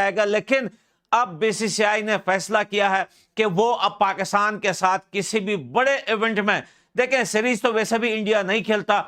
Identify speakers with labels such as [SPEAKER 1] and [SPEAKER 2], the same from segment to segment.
[SPEAKER 1] जाएगा। लेकिन अब बीसीसीआई ने फैसला किया है कि वो अब पाकिस्तान के साथ किसी भी बड़े इवेंट में, देखें सीरीज तो वैसे भी इंडिया नहीं खेलता,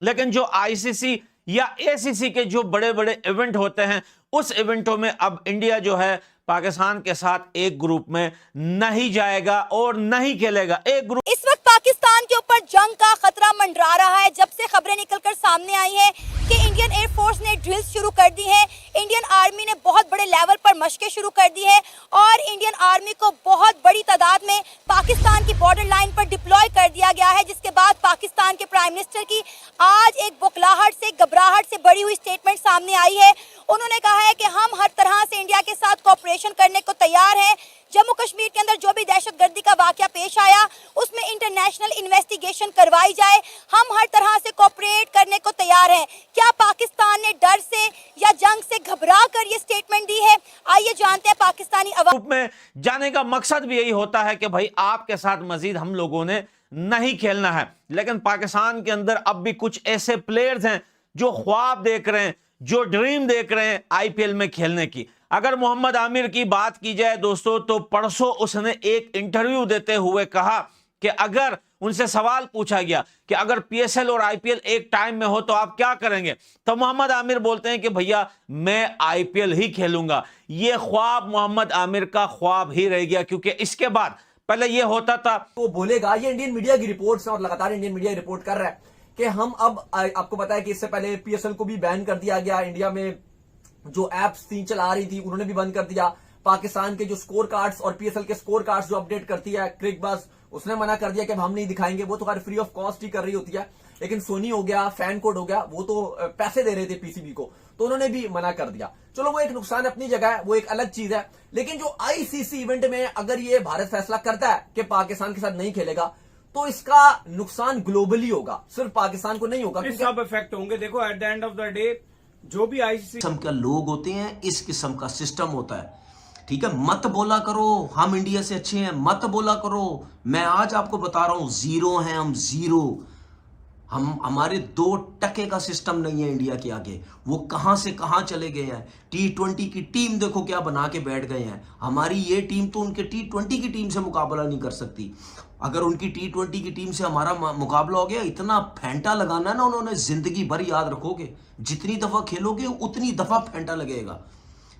[SPEAKER 1] लेकिन जो आईसीसी या एसीसी के जो बड़े बड़े इवेंट होते हैं उस इवेंटों में अब इंडिया जो है पाकिस्तान के साथ एक ग्रुप में नहीं जाएगा और नहीं खेलेगा। एक ग्रुप
[SPEAKER 2] इस वक्त पाकिस्तान के ऊपर जंग का खतरा मंडरा रहा है। जब से खबरें निकलकर सामने आई हैं कि इंडियन एयरफोर्स ने ड्रिल्स शुरू कर दी है, इंडियन आर्मी ने बहुत बड़े लेवल पर मशकें शुरू कर दी है और इंडियन आर्मी को बहुत बड़ी तादाद में पाकिस्तान की बॉर्डर लाइन पर डिप्लॉय कर दिया गया है, जिसके बाद पाकिस्तान के प्राइम मिनिस्टर की आज एक बौखलाहट से, घबराहट से भरी हुई स्टेटमेंट सामने आई है। उन्होंने कहा है कि हम हर तरह से इंडिया के साथ कोऑपरेशन करने को तैयार हैं। जम्मू कश्मीर के अंदर जो भी दहशतगर्दी का वाकया पेश आया उसमें इंटरनेशनल इन्वेस्टिगेशन करवाई जाए, हम हर तरह से कोऑपरेट करने को तैयार हैं। क्या पाकिस्तान ने डर से या जंग से घबरा कर ये स्टेटमेंट दी है? आइए जानते हैं पाकिस्तानी
[SPEAKER 1] ग्रुप में जाने का मकसद भी यही होता है कि भाई आपके साथ मजीद हम लोगों ने नहीं खेलना है। लेकिन पाकिस्तान के अंदर अब भी कुछ ऐसे प्लेयर्स हैं जो ख्वाब देख रहे हैं, जो ड्रीम देख रहे हैं आईपीएल में खेलने की। अगर मोहम्मद आमिर की बात की जाए दोस्तों, तो परसों उसने एक इंटरव्यू देते हुए कहा कि अगर उनसे सवाल पूछा गया कि अगर पीएसएल और आईपीएल एक टाइम में हो तो आप क्या करेंगे, तो मोहम्मद आमिर बोलते हैं कि भैया मैं आईपीएल ही खेलूंगा। ये ख्वाब मोहम्मद आमिर का ख्वाब ही रह गया, क्योंकि इसके बाद पहले ये होता था
[SPEAKER 3] वो बोलेगा। ये इंडियन मीडिया की रिपोर्ट्स और लगातार इंडियन मीडिया रिपोर्ट कर रहा है कि हम अब, आपको पता है कि इससे पहले पीएसएल को भी बैन कर दिया गया, इंडिया में जो एप्स थी चला रही थी उन्होंने भी बंद कर दिया। पाकिस्तान के जो स्कोर कार्ड्स और पीएसएल के स्कोर कार्ड्स जो अपडेट करती है क्रिकबज़, उसने मना कर दिया कि हम नहीं दिखाएंगे। वो तो खैर फ्री ऑफ कॉस्ट ही कर रही होती है, लेकिन सोनी हो गया, फैन कोड हो गया, वो तो पैसे दे रहे थे पीसीबी को, तो उन्होंने भी मना कर दिया। चलो वो एक नुकसान अपनी जगह है, वो एक अलग चीज है। लेकिन जो आईसीसी इवेंट में अगर ये भारत फैसला करता है कि पाकिस्तान के साथ नहीं खेलेगा, तो इसका नुकसान ग्लोबली होगा, सिर्फ पाकिस्तान को नहीं होगा,
[SPEAKER 4] सब इफेक्ट होंगे। देखो at the end of the day जो भी आईसीसी
[SPEAKER 5] किस्म के लोग होते हैं, इस किस्म का सिस्टम होता है। ठीक है, मत बोला करो हम इंडिया से अच्छे हैं, मत बोला करो। मैं आज आपको बता रहा हूं, जीरो हैं हम, जीरो। हमारे 2% का सिस्टम नहीं है इंडिया के आगे। वो कहां से कहां चले गए हैं। T20 की टीम देखो क्या बना के बैठ गए हैं। हमारी ये टीम तो उनके T20 की टीम से मुकाबला नहीं कर सकती। अगर उनकी T20 की टीम से हमारा मुकाबला हो गया, इतना फेंटा लगाना ना उन्होंने, जिंदगी भर याद रखोगे। जितनी दफा खेलोगे उतनी दफा फेंटा लगेगा।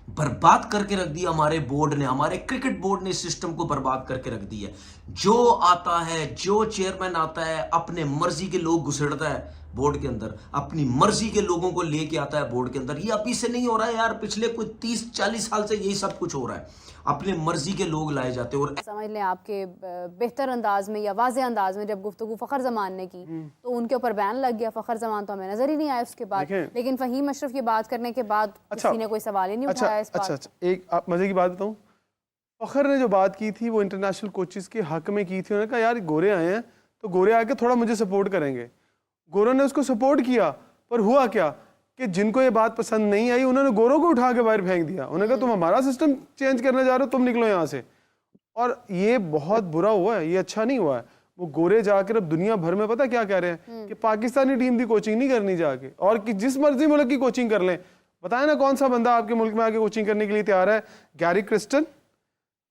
[SPEAKER 5] बर्बाद करके रख दिया हमारे बोर्ड ने, हमारे क्रिकेट बोर्ड ने सिस्टम को बर्बाद करके रख दिया। जो आता है, जो चेयरमैन आता है, अपने मर्जी के लोग घुसेड़ता है बोर्ड के अंदर, अपनी मर्जी के लोगों को लेके आता है बोर्ड के अंदर। ये अभी से नहीं हो रहा है यार, पिछले कोई 30-40 साल से यही सब कुछ हो रहा है। अपने मर्जी के लोग लाए जाते हैं। और
[SPEAKER 6] समझ लें आपके बेहतर अंदाज में या वाज़े अंदाज में जब गुफ्तगू फ़खर जमान ने की तो उनके ऊपर बैन लग गया। फ़खर जमान तो हमें नजर ही नहीं आया उसके बाद, लेकिन फ़हीम अशरफ की बात करने के बाद किसी ने कोई सवाल ही नहीं उठाया इस बात।
[SPEAKER 7] अच्छा, एक आप मजे की बात बताऊं, फ़खर ने जो बात की थी वो इंटरनेशनल कोचेस के हक में की थी। उन्होंने कहा यार गोरे आए हैं तो गोरे आके थोड़ा मुझे सपोर्ट करेंगे। गोरों ने उसको सपोर्ट किया, पर हुआ क्या कि जिनको ये बात पसंद नहीं आई उन्होंने गोरों को उठा के बाहर फेंक दिया। उन्होंने कहा तुम हमारा सिस्टम चेंज करने जा रहे हो, तुम निकलो यहाँ से। और ये बहुत बुरा हुआ है, ये अच्छा नहीं हुआ है। वो गोरे जाकर अब दुनिया भर में पता क्या कह रहे हैं कि पाकिस्तानी टीम की कोचिंग नहीं करनी जाके, और कि जिस मर्जी मुल्क की कोचिंग कर लें। बताए ना कौन सा बंदा आपके मुल्क में आके कोचिंग करने के लिए तैयार है? गैरी क्रिस्टन,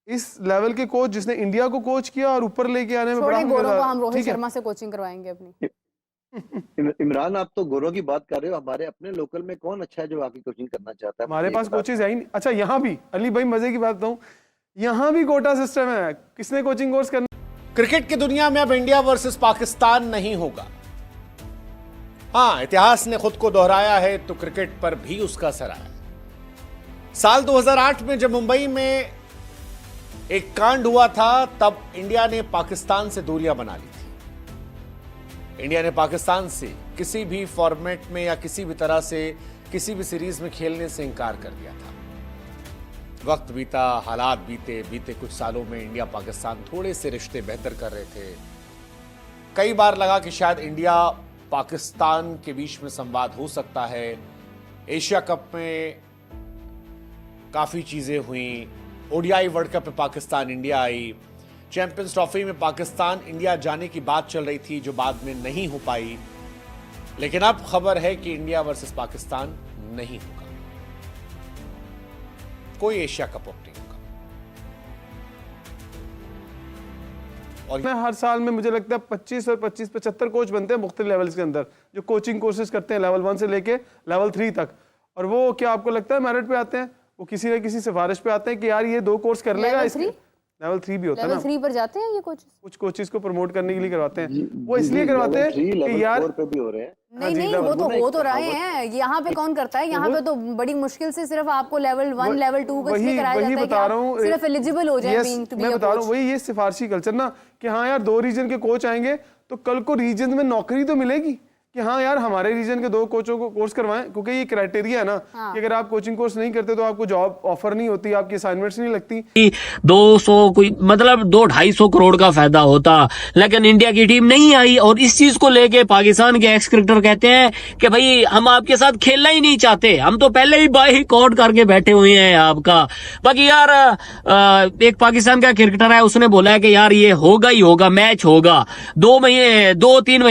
[SPEAKER 7] इस लेवल के कोच जिसने इंडिया को कोच किया और ऊपर लेके आने में बड़ा
[SPEAKER 6] गोरों को हम रोहित शर्मा से कोचिंग करवाएंगे अपनी।
[SPEAKER 8] इमरान, आप तो गोरों की बात कर रहे हो, हमारे अपने लोकल में कौन अच्छा है जो आके कोचिंग करना चाहता है?
[SPEAKER 7] हमारे पास कोचेज है ही नहीं। अच्छा, यहाँ भी अली भाई मजे की बात बताऊं, यहाँ भी कोटा सिस्टम है, किसने कोचिंग कोर्स करना।
[SPEAKER 9] क्रिकेट की दुनिया में अब इंडिया वर्सेस पाकिस्तान नहीं होगा। हाँ, इतिहास ने खुद को दोहराया है तो क्रिकेट पर भी उसका असर आया। साल 2008 में जब मुंबई में एक कांड हुआ था, तब इंडिया ने पाकिस्तान से दूरियां बना ली थी। इंडिया ने पाकिस्तान से किसी भी फॉर्मेट में या किसी भी तरह से किसी भी सीरीज में खेलने से इंकार कर दिया था। वक्त बीता, हालात बीते कुछ सालों में इंडिया पाकिस्तान थोड़े से रिश्ते बेहतर कर रहे थे। कई बार लगा कि शायद इंडिया पाकिस्तान के बीच में संवाद हो सकता है। एशिया कप में काफी चीजें हुई, ओडीआई वर्ल्ड कप में Pakistan India I, champions trophy में पाकिस्तान इंडिया जाने की बात चल रही थी जो बाद में नहीं हो पाई। लेकिन अब खबर है कि इंडिया वर्सेस पाकिस्तान नहीं होगा। कोई एशिया कप नहीं होगा। और
[SPEAKER 7] मैं हर साल में मुझे लगता है 25 और 25-75 कोच बनते हैं मुख्तलिफ लेवल्स के अंदर, जो कोचिंग कोर्सेज करते हैं लेवल 1 से लेके लेवल 3 तक। और वो क्या आपको लगता है मेरिट पे आते हैं? वो किसी न किसी सिफारिश पे आते हैं कि यार ये 2 कोर्स कर लेगा। लेवल 3 भी होता है ना,
[SPEAKER 6] लेवल 3 पर जाते हैं ये कोचेस?
[SPEAKER 7] कुछ कोचेस को प्रमोट करने के लिए करवाते हैं। वो इसलिए करवाते हैं कि यार
[SPEAKER 8] पे भी हो रहे हैं।
[SPEAKER 6] नहीं नहीं, वो तो हो तो रहे हैं। यहाँ पे कौन करता है? यहाँ पे तो बड़ी मुश्किल से सिर्फ आपको लेवल 1 लेवल 2 को इसलिए कराया जाता है कि आप सिर्फ एलिजिबल हो जाए being to be a coach.
[SPEAKER 7] मैं बता रहा हूँ वही ये सिफारशी कल्चर ना, कि हाँ यार 2 रीजन के कोच आएंगे तो कल को रीजन में नौकरी तो मिलेगी कि हाँ यार हमारे रीजन के 2 कोचों को कोर्स करवाएं, क्योंकि ये क्राइटेरिया है ना कि अगर आप कोचिंग कोर्स नहीं करते तो आपको जॉब ऑफर नहीं होती, आपकी असाइनमेंट्स नहीं लगती।
[SPEAKER 10] 200 कोई मतलब 200-250 करोड़ का फायदा होता, लेकिन इंडिया की टीम नहीं आई। और इस चीज को लेके पाकिस्तान के एक्स क्रिकेटर कहते हैं कि भाई हम आपके साथ खेलना ही नहीं चाहते, हम तो पहले ही बॉयकॉट करके बैठे हुए हैं आपका। बाकी यार एक पाकिस्तान का क्रिकेटर है, उसने बोला है कि यार ये होगा ही होगा, मैच होगा। 2-3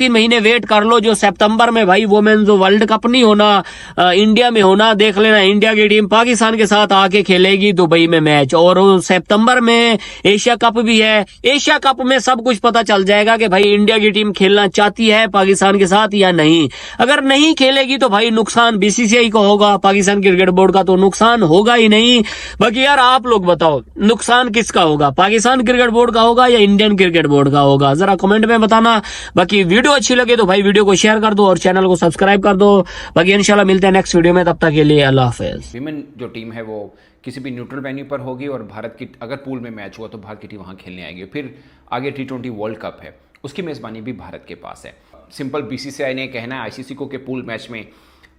[SPEAKER 10] महीने वेट कर लो, जो सितंबर में भाई वुमेन्स वर्ल्ड कप नहीं होना, इंडिया में होना, देख लेना। इंडिया की टीम पाकिस्तान के साथ आके खेलेगी दुबई में मैच, और सितंबर में एशिया कप भी है। एशिया कप में सब कुछ पता चल जाएगा कि भाई इंडिया की टीम खेलना चाहती है पाकिस्तान के साथ या नहीं। अगर नहीं खेलेगी तो भाई नुकसान बीसीसीआई को होगा, पाकिस्तान क्रिकेट बोर्ड का तो नुकसान होगा ही नहीं। बाकी यार आप लोग बताओ नुकसान किसका होगा, पाकिस्तान क्रिकेट बोर्ड का होगा या इंडियन क्रिकेट बोर्ड का होगा? जरा कमेंट में बताना। बाकी वीडियो अच्छी लगे तो भाई वीडियो को शेयर कर दो और चैनल को सब्सक्राइब कर दो। बाकी इंशाल्लाह मिलते हैं नेक्स्ट वीडियो में, तब तक के लिए अल्लाह हाफिज।
[SPEAKER 11] विमेन जो टीम है वो किसी भी न्यूट्रल वेन्यू पर होगी, और भारत की अगर पूल में मैच हुआ तो भारत की टीम वहाँ खेलने आएगी। फिर आगे T20 वर्ल्ड कप है, उसकी मेज़बानी भी भारत के पास है। सिंपल बीसीसीआई ने कहना है आईसीसी को कि पूल मैच में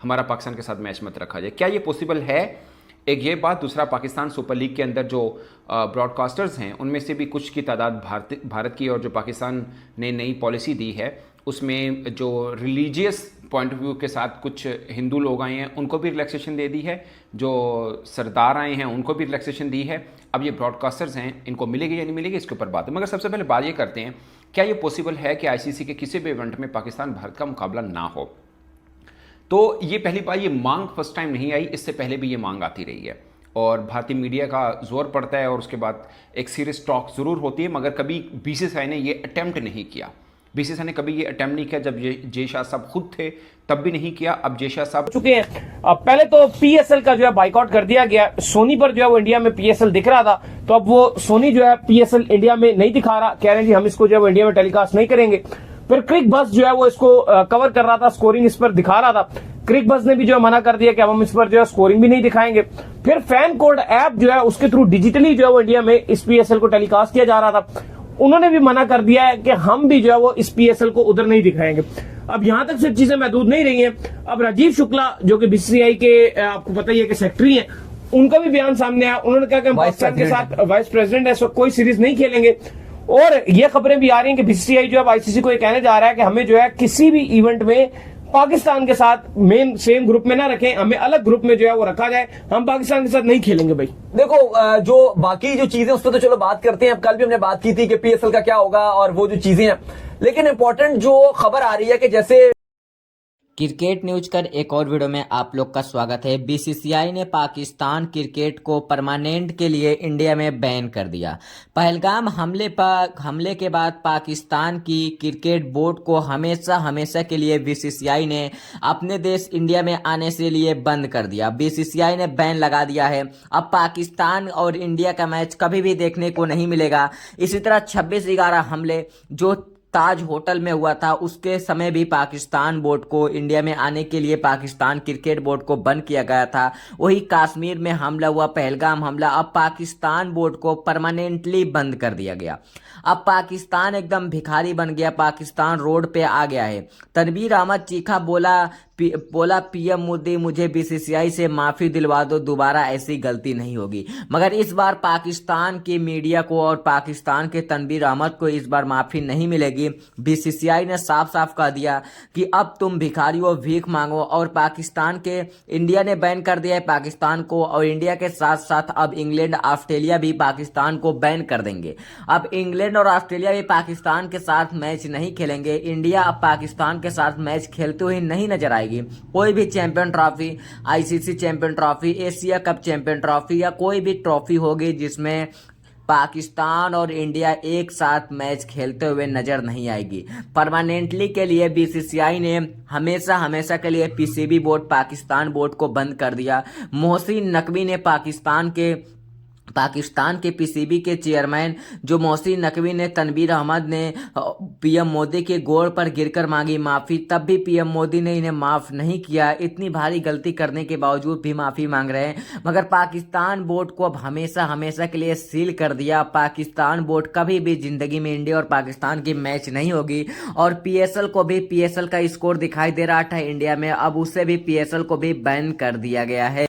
[SPEAKER 11] हमारा पाकिस्तान के साथ मैच मत रखा जाए। क्या ये पॉसिबल है? एक ये बात। दूसरा, पाकिस्तान सुपर लीग के अंदर जो ब्रॉडकास्टर्स हैं उनमें से भी कुछ की तादाद भारत की, और जो पाकिस्तान ने नई पॉलिसी दी है उसमें जो रिलीजियस पॉइंट ऑफ व्यू के साथ कुछ हिंदू लोग आए हैं उनको भी रिलैक्सेशन दे दी है, जो सरदार आए हैं उनको भी रिलैक्सेशन दी है। अब ये ब्रॉडकास्टर्स हैं, इनको मिलेगी या नहीं मिलेगी इसके ऊपर बात है। मगर सबसे पहले बात ये करते हैं, क्या ये पॉसिबल है कि आईसीसी के किसी भी इवेंट में पाकिस्तान भारत का मुकाबला ना हो? तो ये पहली बार, ये मांग फर्स्ट टाइम नहीं आई, इससे पहले भी ये मांग आती रही है और भारतीय मीडिया का जोर पड़ता है और उसके बाद एक सीरियस टॉक जरूर होती है, मगर कभी बीसीसीआई ने ये अटेम्प्ट नहीं किया। बीसीसीआई ने कभी ये अटेम्प्ट नहीं किया। जब ये जय शाह साहब खुद थे तब भी नहीं किया, अब जय शाह साहब
[SPEAKER 4] चुके हैं। पहले तो पीएसएल का जो है बाइकआउट कर दिया गया। सोनी पर जो है वो इंडिया में पीएसएल दिख रहा था, तो अब वो सोनी जो है पीएसएल इंडिया में नहीं दिखा रहा, कह रहे हैं जी हम इसको जो है वो इंडिया में टेलीकास्ट नहीं करेंगे। फिर क्रिक बस जो है वो इसको कवर कर रहा था, स्कोरिंग इस पर दिखा रहा था। क्रिक बस ने भी जो है मना कर दिया कि अब हम इस पर जो है स्कोरिंग भी नहीं दिखाएंगे। फिर फैन कोड ऐप जो है उसके थ्रू डिजिटली जो है वो इंडिया में इस पीएसएल को टेलीकास्ट किया जा रहा था, उन्होंने भी मना कर दिया है कि हम भी जो है वो इस पीएसएल को उधर नहीं दिखाएंगे। अब यहां तक सिर्फ चीजें महदूद नहीं रही हैं। अब राजीव शुक्ला जो कि बीसीसीआई के आपको पता ही है कि सेक्रेटरी हैं, उनका भी बयान सामने आया। उन्होंने कहा कि हम पाकिस्तान के साथ वाइस प्रेसिडेंट है, कोई सीरीज नहीं खेलेंगे। और ये खबरें भी आ रही हैं कि बीसीसीआई जो है आईसीसी को ये कहने जा रहा है कि हमें जो है किसी भी इवेंट में पाकिस्तान के साथ मेन सेम ग्रुप में ना रखें, हमें अलग ग्रुप में जो है वो रखा जाए, हम पाकिस्तान के साथ नहीं खेलेंगे। भाई
[SPEAKER 3] देखो, जो बाकी जो चीजें उस पर तो चलो बात करते हैं। अब कल भी हमने बात की थी कि पीएसएल का क्या होगा और वो जो चीजें हैं, लेकिन इंपॉर्टेंट जो खबर आ रही है कि जैसे
[SPEAKER 12] क्रिकेट न्यूज कर एक और वीडियो में आप लोग का स्वागत है। बीसीसीआई ने पाकिस्तान क्रिकेट को परमानेंट के लिए इंडिया में बैन कर दिया। पहलगाम हमले के बाद पाकिस्तान की क्रिकेट बोर्ड को हमेशा के लिए बीसीसीआई ने अपने देश इंडिया में आने से लिए बंद कर दिया। बीसीसीआई ने बैन लगा दिया है। अब पाकिस्तान और इंडिया का मैच कभी भी देखने को नहीं मिलेगा। इसी तरह 26/11 हमले जो ताज होटल में हुआ था, उसके समय भी पाकिस्तान बोर्ड को इंडिया में आने के लिए पाकिस्तान क्रिकेट बोर्ड को बंद किया गया था। वही कश्मीर में हमला हुआ, पहलगाम हमला, अब पाकिस्तान बोर्ड को परमानेंटली बंद कर दिया गया। अब पाकिस्तान एकदम भिखारी बन गया, पाकिस्तान रोड पे आ गया है। तनवीर अहमद चीखा, बोला पीएम मोदी मुझे बीसीसीआई से माफी दिलवा दो, दोबारा ऐसी गलती नहीं होगी। मगर इस बार पाकिस्तान की मीडिया को और पाकिस्तान के तनवीर अहमद को इस बार माफी नहीं मिलेगी। बीसीसीआई ने साफ साफ कह दिया कि अब तुम भिखारी हो, भीख मांगो। और पाकिस्तान के इंडिया ने बैन कर दिया है पाकिस्तान को, और इंडिया के साथ साथ अब इंग्लैंड ऑस्ट्रेलिया भी पाकिस्तान को बैन कर देंगे। अब इंग्लैंड और ऑस्ट्रेलिया भी पाकिस्तान के साथ मैच नहीं खेलेंगे। इंडिया अब पाकिस्तान के साथ मैच खेलते हुए नहीं नजर आएगी। आएगी। कोई भी champion trophy, ICC champion trophy, Asia cup champion trophy या कोई भी ट्रॉफी होगी जिसमें पाकिस्तान और इंडिया एक साथ मैच खेलते हुए नजर नहीं आएगी। परमानेंटली के लिए बीसीसीआई ने हमेशा के लिए पीसीबी बोर्ड, पाकिस्तान बोर्ड को बंद कर दिया। मोहसिन नकवी ने पाकिस्तान के पीसीबी के चेयरमैन जो मोहसिन नकवी ने तनवीर अहमद ने पीएम मोदी के गोड़ पर गिरकर मांगी माफी, तब भी पीएम मोदी ने इन्हें माफ नहीं किया। इतनी भारी गलती करने के बावजूद भी माफी मांग रहे हैं, मगर पाकिस्तान बोर्ड को अब हमेशा के लिए सील कर दिया। पाकिस्तान बोर्ड कभी भी जिंदगी में इंडिया और पाकिस्तान की मैच नहीं होगी। और पीएसएल को भी, पीएसएल का स्कोर दिखाई दे रहा था इंडिया में, अब उसे भी, पीएसएल को भी बैन कर दिया गया है।